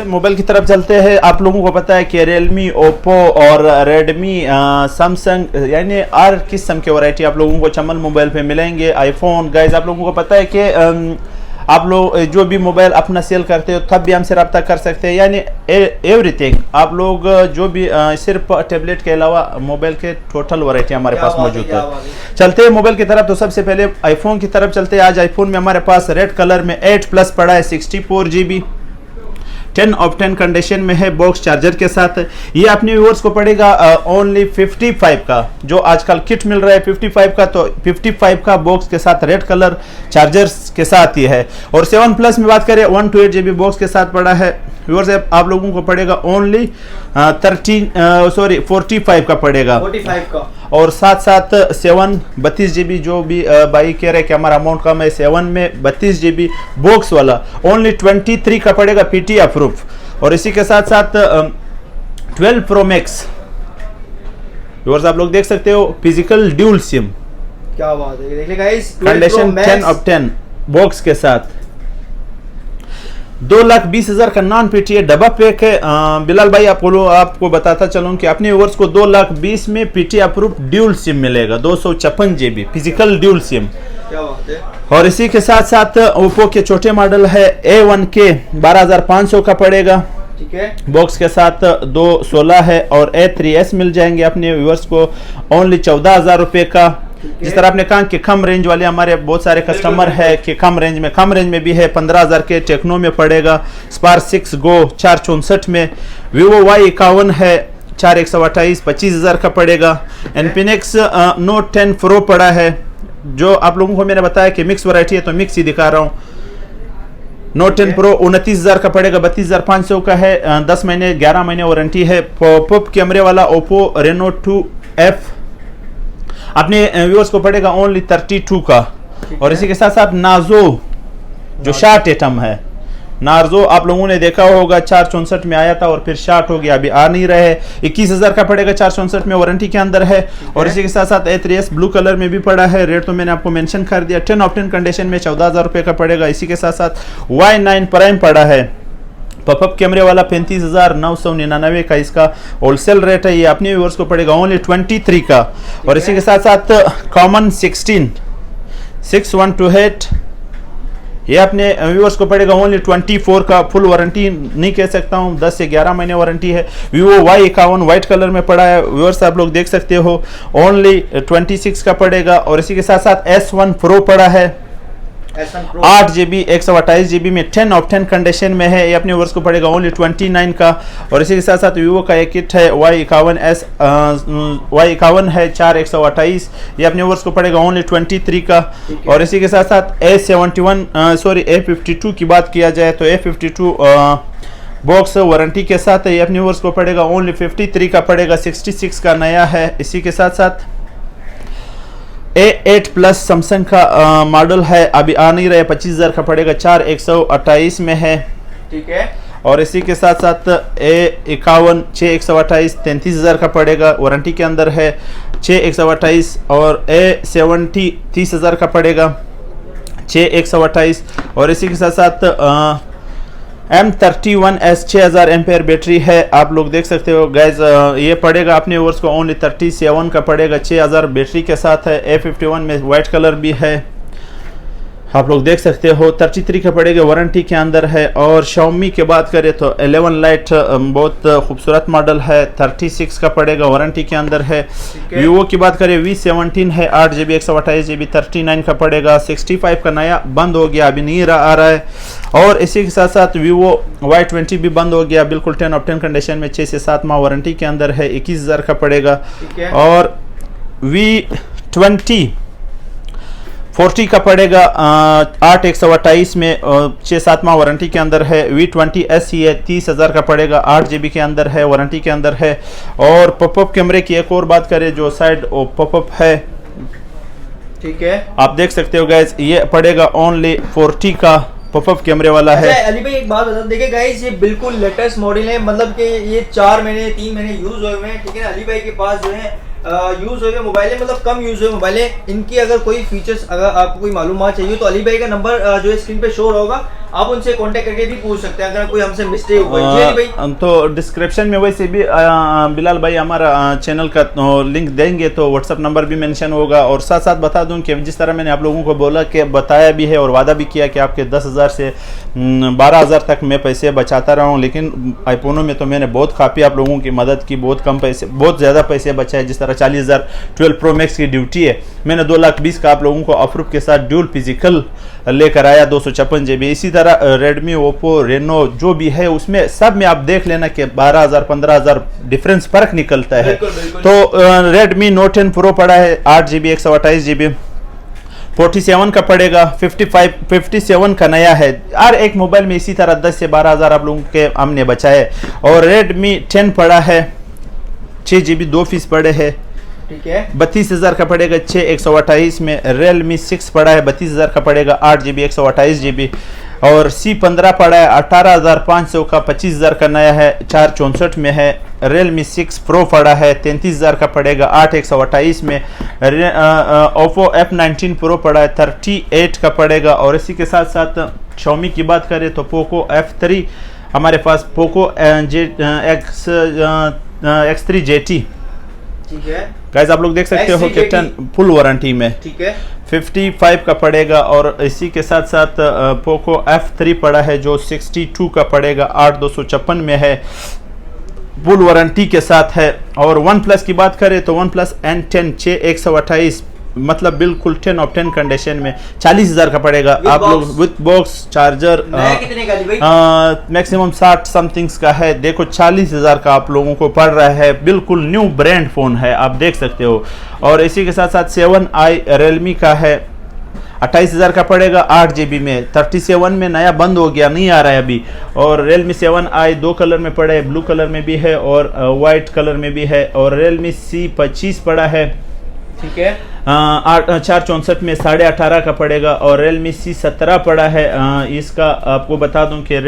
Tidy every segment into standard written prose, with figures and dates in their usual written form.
Mobile की तरफ चलते हैं। आप लोगों को पता है कि रियलमी, ओप्पो और रेडमी, सैमसंग यानी हर किस्म के वैरायटी आप लोगों को चमन मोबाइल पे मिलेंगे। आईफोन गाइज आप लोगों को पता है कि आप लोग जो भी मोबाइल अपना सेल करते हो तब भी हमसे रब्ता कर सकते हैं, यानी एवरीथिंग। आप लोग जो भी सिर्फ टैबलेट के अलावा मोबाइल के टोटल वैरायटी हमारे पास मौजूद है। चलते हैं मोबाइल की तरफ। तो सबसे पहले आईफोन की तरफ चलते हैं। आज आईफोन में हमारे पास रेड कलर में 8 प्लस पड़ा है, 64 GB, 10 ऑफ 10 कंडीशन में है, बॉक्स चार्जर के साथ। ये अपने व्यूअर्स को पड़ेगा ओनली 55 का, जो आजकल किट मिल रहा है 55 का, तो 55 का बॉक्स के साथ रेड कलर चार्जर्स के साथ ये है। और 7 प्लस में बात करें 128 GB बॉक्स के साथ पड़ा है व्यूअर्स। आप लोगों को पड़ेगा ओनली 45 का पड़ेगा, 45 का। और साथ साथ 32 GB जो भी भाई कह रहे कि हमारा अमाउंट कम है, 7 में 32 GB बॉक्स वाला ओनली 23 का पड़ेगा, PT अप्रूव। और इसी के साथ साथ 12 Pro Max व्यूअर्स आप लोग देख सकते हो, फिजिकल ड्यूल सिम, क्या बात है। देखिए गाइस, कंडीशन 10 ऑफ 10 बॉक्स के साथ। 2,20,000 का नॉन PTA डब्बा पैक है। बिलाल भाई आपको बताता चलूं कि अपने व्यूअर्स को 2,20,000 में PT अप्रूव ड्यूल सिम मिलेगा, 256 GB फिजिकल ड्यूल सिम। क्या बात है। और इसी के साथ साथ ओप्पो के छोटे मॉडल है A1K 12,500 का पड़ेगा, ठीक है। बॉक्स के साथ 216 है। और A3s मिल जाएंगे अपने व्यूअर्स को ओनली 14,000 रुपये का। जिस तरह आपने कहा कि कम रेंज वाले हमारे बहुत सारे कस्टमर है कि कम रेंज में भी है, 15,000 के टेक्नो में पड़ेगा, स्पार 6 गो 464 में, Vivo Y51 है 4128 25,000 का पड़ेगा। Infinix Note 10 Pro पड़ा है, जो आप लोगों को मैंने बताया कि मिक्स वैरायटी है तो मिक्स ही दिखा रहा हूँ। Note 10 Pro 29,000 का पड़ेगा, 32,500 का है, 10 महीने 11 महीने वारंटी है। पॉपअप कैमरे वाला Oppo Reno 2F अपने व्यूअर्स को पड़ेगा ओनली 32 का। और इसी के साथ साथ नार्जो जो शार्ट एटम है, नार्जो आप लोगों ने देखा होगा 464 में आया था और फिर शार्ट हो गया, अभी आ नहीं रहे। 21,000 का पड़ेगा, 464 में वारंटी के अंदर है। और इसी के साथ साथ A3s ब्लू कलर में भी पड़ा है, रेट तो मैंने आपको मेंशन कर दिया। 10 ऑफ 10 कंडीशन में 14,000 रुपये का पड़ेगा। इसी के साथ साथ Y9 प्राइम पड़ा है, पॉपअप कैमरे वाला 35,999 का इसका होलसेल रेट है। ये अपने व्यूअर्स को पड़ेगा ओनली 23 का। और इसी के साथ साथ कॉमन 6128 ये अपने व्यूअर्स को पड़ेगा ओनली 24 का। फुल वारंटी नहीं कह सकता हूँ, 10 से 11 महीने वारंटी है। Vivo Y51 व्हाइट कलर में पड़ा है व्यूअर्स, आप लोग देख सकते हो, ओनली 26 का पड़ेगा। और इसी के साथ साथ S1 Pro पड़ा है, 8 GB 128 GB में 10 ऑफ 10 कंडीशन में है। ये अपने व्यूअर्स को पड़ेगा ओनली 29 का। और इसी के साथ साथ Vivo का एक किट है Y51 है 4128, ये अपने व्यूअर्स को पड़ेगा ओनली 23 का। और इसी के साथ साथ A52 की बात किया जाए तो A52 बॉक्स वारंटी के साथ है, ये अपने व्यूअर्स को पड़ेगा ओनली 53 का पड़ेगा, 66 का नया है। इसी के साथ साथ A8 प्लस सैमसंग का मॉडल है, अभी आ नहीं रहे, 25,000 का पड़ेगा, 4128 में है, ठीक है। और इसी के साथ साथ A51 6128 33,000 का पड़ेगा, वारंटी के अंदर है, 6128। और A70 30,000 का पड़ेगा, 6128। और इसी के साथ साथ M31s 6000 एम्पेयर बैटरी है, आप लोग देख सकते हो गाइज। ये पड़ेगा अपने व्यूअर्स को ओनली 37 का पड़ेगा, 6000 बैटरी के साथ है। A51 में वाइट कलर भी है, आप लोग देख सकते हो, 33 का पड़ेगा, वारंटी के अंदर है। और Xiaomi की बात करें तो 11 लाइट बहुत खूबसूरत मॉडल है, 36 का पड़ेगा, वारंटी के अंदर है। Vivo की बात करें V17 है, 8 GB 128 GB 39 का पड़ेगा, 65 का नया बंद हो गया, अभी नहीं आ रहा है। और इसी के साथ साथ Vivo Y20 भी बंद हो गया, बिल्कुल 10 ऑफ 10 कंडीशन में, 6 से 7 माह वारंटी के अंदर है, 21,000 का पड़ेगा। और V20 40 का पड़ेगा 8 128 में, 6-7 माह वारंटी के अंदर है। V20S ही है, 30,000 का पड़ेगा, 8 GB के अंदर है, वारंटी के अंदर है। और पॉपअप कैमरे की एक और बात करें, जो साइड पॉपअप है, ठीक है, आप देख सकते हो गाइस, ये पड़ेगा ओनली 40 का पॉपअप कैमरे वाला है। अली भाई एक बात बता, देखिए गाइस ये बिल्कुल लेटेस्ट मॉडल है, मतलब कि ये 4 महीने 3 महीने यूज हुए हैं, ठीक है। अली भाई के पास जो है यूज हुए मोबाइल है, मतलब कम यूज हुए मोबाइल है, इनकी अगर कोई फीचर्स अगर आपको कोई मालूमात चाहिए तो अली भाई का नंबर जो है स्क्रीन पे शो होगा, आप उनसे कांटेक्ट करके भी पूछ सकते हैं अगर कोई हमसे मिस्टेक हुआ है। जी अली भाई, तो डिस्क्रिप्शन में वैसे भी बिलाल भाई हमारा चैनल का लिंक देंगे, तो व्हाट्सअप नंबर भी मेंशन होगा। और साथ साथ बता दूं कि जिस तरह मैंने आप लोगों को बोला कि बताया भी है और वादा भी किया कि आपके 10,000 से 12,000 तक मैं पैसे बचाता रहा हूँ, लेकिन आईफोनों में तो मैंने बहुत काफ़ी आप लोगों की मदद की, बहुत कम पैसे, बहुत ज़्यादा पैसे बचाए। जिस तरह 40,000 12 प्रो मैक्स की ड्यूटी है, मैंने 2,20,000 का आप लोगों को अप्रूव के साथ ड्यूल फिजिकल लेकर आया 256 GB। इसी तरह रेडमी, ओप्पो, रेनो जो भी है उसमें सब में आप देख लेना कि 12,000 15,000 डिफरेंस फर्क निकलता है। तो रेडमी नोट 10 प्रो पड़ा है 8 GB 128 GB 47 का पड़ेगा, 57 का नया है। हर एक मोबाइल में इसी तरह 10 से 12,000 आप लोगों के हमने बचाए। और रेडमी 10 पड़ा है 6 GB 2 पीस पड़े हैं, ठीक है, 32,000 का पड़ेगा 6 128 में। रियलमी 6 पड़ा है 32,000 का पड़ेगा 8 GB 128 GB। और C15 पड़ा है 18,500 का 25,000 का नया है 464 में है। रियलमी 6 प्रो पड़ा है 33,000 का पड़ेगा 8 128 में। ओप्पो F19 प्रो पड़ा है 38 का पड़ेगा। और इसी के साथ साथ Xiaomi की बात करें तो पोको F3 हमारे पास, पोको X3 JT, ठीक है गाइस आप लोग देख सकते हो कि 10 फुल वारंटी में, ठीक है, 55 का पड़ेगा। और इसी के साथ साथ पोको F3 पड़ा है जो 62 का पड़ेगा 8,256 में है, फुल वारंटी के साथ है। और वन प्लस की बात करें तो वन प्लस N10 6 128 मतलब बिल्कुल 10 ऑफ 10 कंडीशन में 40,000 का पड़ेगा आप लोग विद बॉक्स चार्जर। कितने का भाई? मैक्सिमम 60 समथिंग्स का है। देखो 40,000 का आप लोगों को पड़ रहा है, बिल्कुल न्यू ब्रांड फोन है, आप देख सकते हो। और इसी के साथ साथ 7i रियलमी का है 28,000 का पड़ेगा 8 GB में। 37 में नया बंद हो गया, नहीं आ रहा है अभी। और Realme 7i 2 कलर में पड़ा है, ब्लू कलर में भी है और वाइट कलर में भी है। और Realme C25 पड़ा है, ठीक है, 464 में 18.5 का पड़ेगा। और Realme C17 पड़ा है, इसका आपको बता दूं कि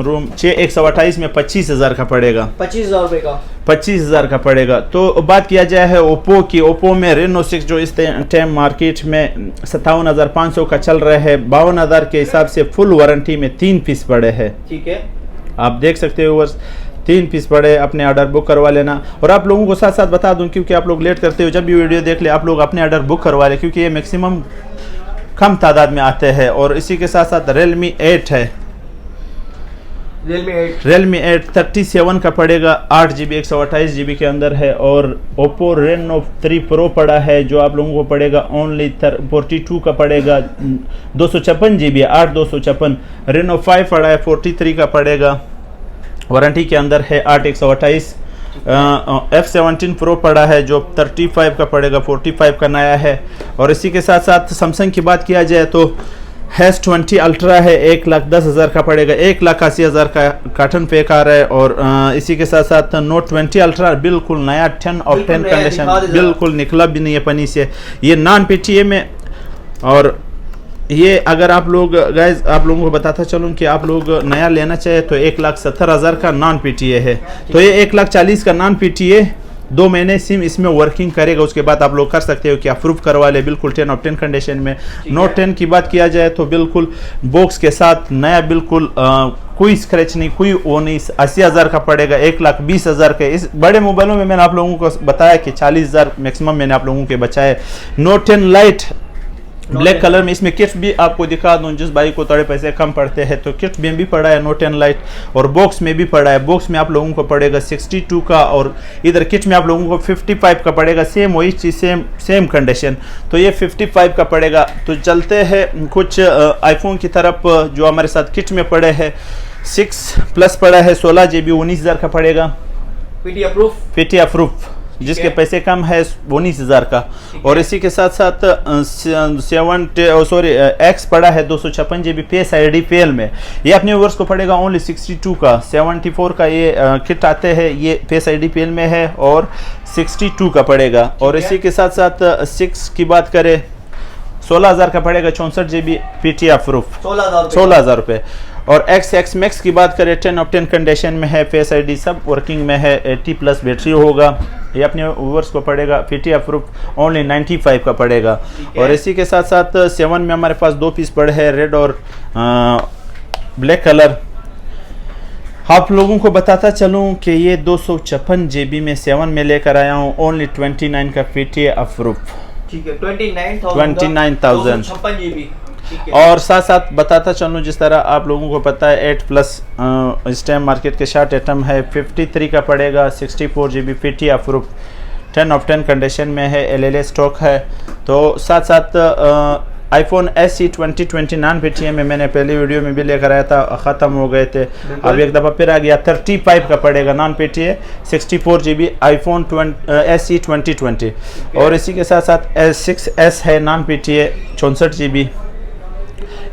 रोम 6 128 में 25,000 का पड़ेगा, 25,000 रुपए का, 25,000 का पड़ेगा। तो बात किया जाए है ओप्पो की, ओप्पो में Reno 6 जो इस टाइम मार्केट में 57,500 का चल रहा है, 52,000 के हिसाब से फुल वारंटी में 3 पीस पड़े हैं, ठीक है, आप देख सकते हो। 3 पीस पड़े, अपने ऑर्डर बुक करवा लेना। और आप लोगों को साथ साथ बता दूं, क्योंकि आप लोग लेट करते हो, जब भी वीडियो देख ले आप लोग अपने ऑर्डर बुक करवा ले, क्योंकि ये मैक्सिमम कम तादाद में आते हैं। और इसी के साथ साथ Realme 8 है, Realme 8 37 का पड़ेगा 8 GB 128 GB के अंदर है। और Oppo Reno 3 Pro पड़ा है जो आप लोगों को पड़ेगा ओनली 42 का पड़ेगा, 256 GB 8,256। Reno 5 पड़ा है 43 का पड़ेगा, वारंटी के अंदर है 8 128। F17 Pro पड़ा है जो 35 का पड़ेगा, 45 का नया है। और इसी के साथ साथ Samsung की बात किया जाए तो S20 Ultra है 1,10,000 का पड़ेगा, 1,80,000 का काटन पैक आ रहा है। और इसी के साथ साथ Note 20 Ultra बिल्कुल नया 10 ऑफ 10 कंडीशन, बिल्कुल निकला भी नहीं है पनी से, ये नॉन PTA में। और ये अगर आप लोग गाइज आप लोगों को बताता चलूँ कि आप लोग नया लेना चाहे तो 1,70,000 का नॉन PTA है, तो ये 1,40,000 का नॉन PTA 2 महीने सिम इसमें वर्किंग करेगा, उसके बाद आप लोग कर सकते हो कि अप्रूव करवा ले, बिल्कुल 10 ऑफ 10 कंडीशन में। Note 10 की बात किया जाए तो बिल्कुल बॉक्स के साथ नया, बिल्कुल कोई स्क्रैच नहीं, कोई वो नहीं, 80,000 का पड़ेगा, 1,20,000 का। इस बड़े मोबाइलों में मैंने आप लोगों को बताया कि 40,000 मैक्सिमम मैंने आप लोगों के बचाए। Note 10 Lite ब्लैक कलर में, इसमें किट भी आपको दिखा दूं, जिस भाई को थोड़े पैसे कम पड़ते हैं तो किट में भी पड़ा है Note 10 Lite। और बॉक्स में भी पड़ा है, बॉक्स में आप लोगों को पड़ेगा 62 का, और इधर किट में आप लोगों को 55 का पड़ेगा, सेम वही चीज़, सेम कंडीशन, तो ये 55 का पड़ेगा। तो चलते हैं कुछ आईफोन की तरफ जो हमारे साथ किट में पड़े हैं। 6 प्लस पड़ा है 16 GB 19,000 का पड़ेगा, PTA अप्रूफ, जिसके पैसे कम है 19,000 का। और इसी के साथ साथ X पड़ा है 256 GB फेस ID पेल में, ये अपने व्यूअर्स को पड़ेगा ओनली 62 का। 74 का ये किट आते हैं, ये फेस ID पेल में है और 62 का पड़ेगा। और इसी के साथ साथ 6 की बात करें 16,000 का पड़ेगा, 64 GB PTA अप्रूफ, 16,000 रुपये। और एक्स मैक्स की बात करें 10 ऑफ 10 कंडीशन में है, फेस आईडी सब वर्किंग में है, 80+ बैटरी होगा। ये अपने व्यूअर्स को पड़ेगा फिटी अप्रूव ओनली 95 का पड़ेगा। और इसी के साथ साथ 7 में हमारे पास 2 पीस पड़े हैं, रेड और ब्लैक कलर। आप लोगों को बताता चलूं कि ये 256 GB में 7 में लेकर आया हूँ, ओनली 29 का फिटी अप्रूव। ठीक है, 29,000 GB। और साथ साथ बताता चलूँ, जिस तरह आप लोगों को पता है 8+ इस टाइम मार्केट के शार्ट आइटम है, 53 का पड़ेगा, 64 GB फिटी अप्रूव, 10 ऑफ 10 कंडीशन में है, LLA स्टॉक है। तो साथ साथ iPhone SE 2029 PTA में मैंने पहली वीडियो में भी लेकर आया था, ख़त्म हो गए थे, अब एक दफ़ा फिर आ गया। 35 का पड़ेगा non PTA, 64 GB iPhone SE 2020। और इसी के साथ साथ S6s है नॉन PTA 64 GB।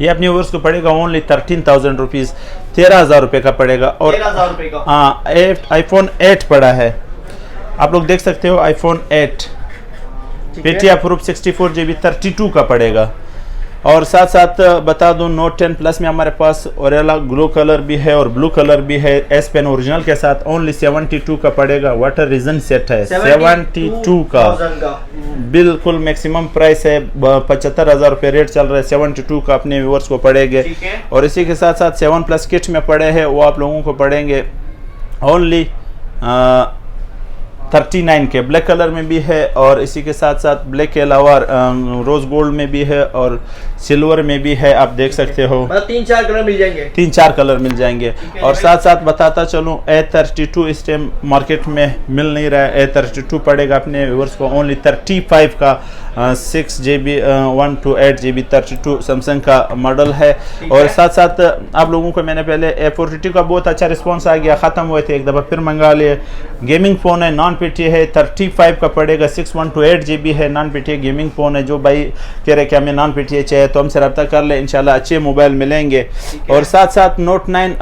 ये अपने व्यूअर्स को पड़ेगा ओनली 13,000 रुपीज़, 13,000 रुपये का पड़ेगा। और 13,000 रुपये का हाँ, iPhone 8 पड़ा है, आप लोग देख सकते हो iPhone 8 पेटी अप्रूव 64 GB 32 का पड़ेगा। और साथ साथ बता दूं Note 10 Plus में हमारे पास ओरेला ग्लो कलर भी है और ब्लू कलर भी है, S पेन ओरिजिनल के साथ, ओनली 72 का पड़ेगा। वाटर रीजन सेट है 72 का, बिल्कुल मैक्सिमम प्राइस है, 75,000 रुपये रेट चल रहा है, 72 का अपने व्यूअर्स को पड़ेंगे। और इसी के साथ साथ 7+ किट में पड़े हैं, वो आप लोगों को पड़ेंगे ओनली 39 के। ब्लैक कलर में भी है और इसी के साथ साथ ब्लैक के अलावा रोज गोल्ड में भी है और सिल्वर में भी है, आप देख सकते हो। मतलब 3-4 कलर मिल जाएंगे, 3-4 कलर मिल जाएंगे। और साथ साथ बताता चलूँ A32 इस टाइम मार्केट में मिल नहीं रहा है, A32 पड़ेगा अपने व्यूअर्स को ओनली 35 का, 6 GB 1 to 8 GB 32 सैमसंग का मॉडल है। और साथ साथ आप लोगों को मैंने पहले A42 का बहुत अच्छा रिस्पॉन्स आ गया, ख़त्म हुए थे, एक दफ़ा फिर मंगा लिए। गेमिंग फ़ोन है, नॉन PTA है, 35 का पड़ेगा, 6 1 to 8 GB है, नॉन PTA गेमिंग फ़ोन है। जो भाई कह रहे कि हमें नॉन PTA चाहिए तो हमसे रब्ता कर ले, इंशाल्लाह अच्छे मोबाइल मिलेंगे। और साथ साथ Note 9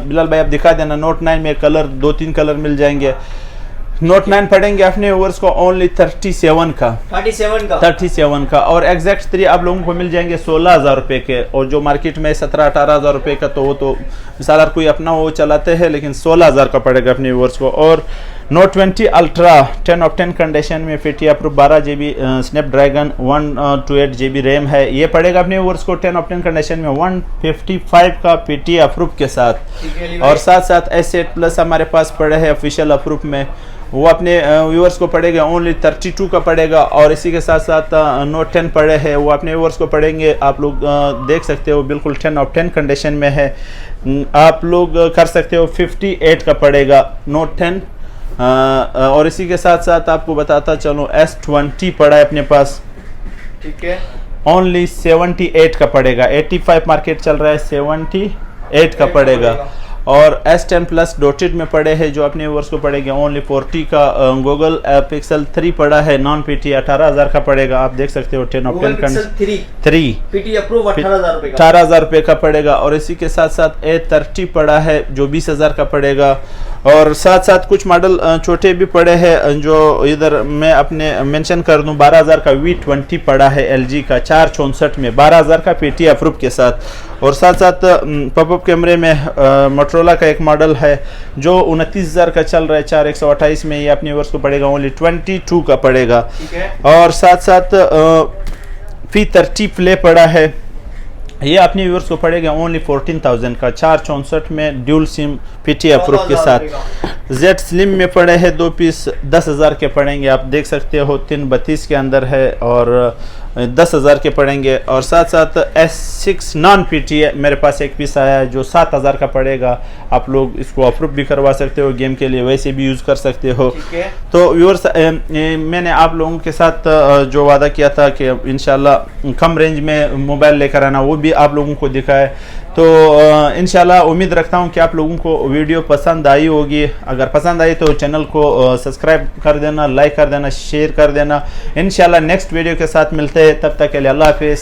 बिलाल भाई आप दिखा देना, Note 9 में कलर 2-3 कलर मिल जाएंगे। Note 9 पड़ेंगे अपने व्यूअर्स को ओनली 37 का। और एग्जैक्ट 3 आप लोगों को मिल जाएंगे 16,000 रुपये के। और जो मार्केट में 17-18,000 रुपये का, तो वो तो मिसाल हर कोई अपना वो चलाते हैं, लेकिन 16,000 का पड़ेगा अपने व्यूअर्स को। और Note 20 Ultra 10 ऑफ 10 कंडीशन में फिटी approve 12 GB Snapdragon 1 to 8 GB RAM है, ये पड़ेगा अपने व्यूअर्स को 10 ऑफ 10 कंडीशन में 155 का फिटी अप्रूव के साथ। और साथ साथ S8 Plus हमारे पास पड़े हैं ऑफिशियल अप्रूव में, वो अपने व्यूअर्स को पड़ेगा ओनली 32 का पड़ेगा। और इसी के साथ साथ Note 10 पड़े हैं, वो अपने व्यूअर्स को पड़ेंगे, आप लोग देख सकते हो, बिल्कुल 10 ऑफ 10 कंडीशन में है, आप लोग कर सकते हो, 58 का पड़ेगा Note 10। और इसी के साथ साथ आपको बताता चलूँ S20 पड़ा है अपने पास, ठीक है, ओनली 78 का पड़ेगा। 85 मार्केट चल रहा है, 78 का पड़ेगा। और S10 Plus डॉटेड में पड़े हैं, जो अपने व्यूअर्स को पड़ेंगे ओनली 40 का। गूगल पिक्सल 3 पड़ा है नॉन PTA, 18,000 का पड़ेगा, आप देख सकते हो। 10 ऑफ 10 3 PTA अप्रूव 18,000 रुपये का पड़ेगा। और इसी के साथ साथ A30 पड़ा है, जो 20,000 का पड़ेगा। और साथ साथ कुछ मॉडल छोटे भी पड़े हैं, जो इधर मैं अपने मेंशन कर दूं। 12,000 का V20 पड़ा है LG का, 464 में, 12,000 का PTA अप्रूव के साथ। और साथ साथ पॉपअप कैमरे में मोटरोला का एक मॉडल है, जो 29,000 का चल रहा है, 4128 में, ये अपने व्यूअर्स को पड़ेगा ओनली 22 का पड़ेगा। और साथ साथ P30 प्ले पड़ा है, ये अपने व्यूअर्स को पड़ेगा ओनली 14,000 का, 464 में, ड्यूल सिम PTA अप्रूव के साथ। Z स्लिम में पड़े हैं 2 पीस, 10,000 के पड़ेंगे, आप देख सकते हो, 332 के अंदर है और 10,000 के पड़ेंगे। और साथ साथ S6 नॉन PTA मेरे पास एक पीस आया है, जो 7,000 का पड़ेगा, आप लोग इसको अप्रूव भी करवा सकते हो, गेम के लिए वैसे भी यूज़ कर सकते हो। तो व्यूअर्स, मैंने आप लोगों के साथ जो वादा किया था कि इंशाल्लाह कम रेंज में मोबाइल लेकर आना, वो भी आप लोगों को दिखाए। तो इंशाल्लाह उम्मीद रखता हूँ कि आप लोगों को वीडियो पसंद आई होगी। अगर पसंद आई तो चैनल को सब्सक्राइब कर देना, लाइक कर देना, शेयर कर देना। इंशाल्लाह नेक्स्ट वीडियो के साथ मिलते हैं, तब तक के लिए अल्लाह हाफिज़।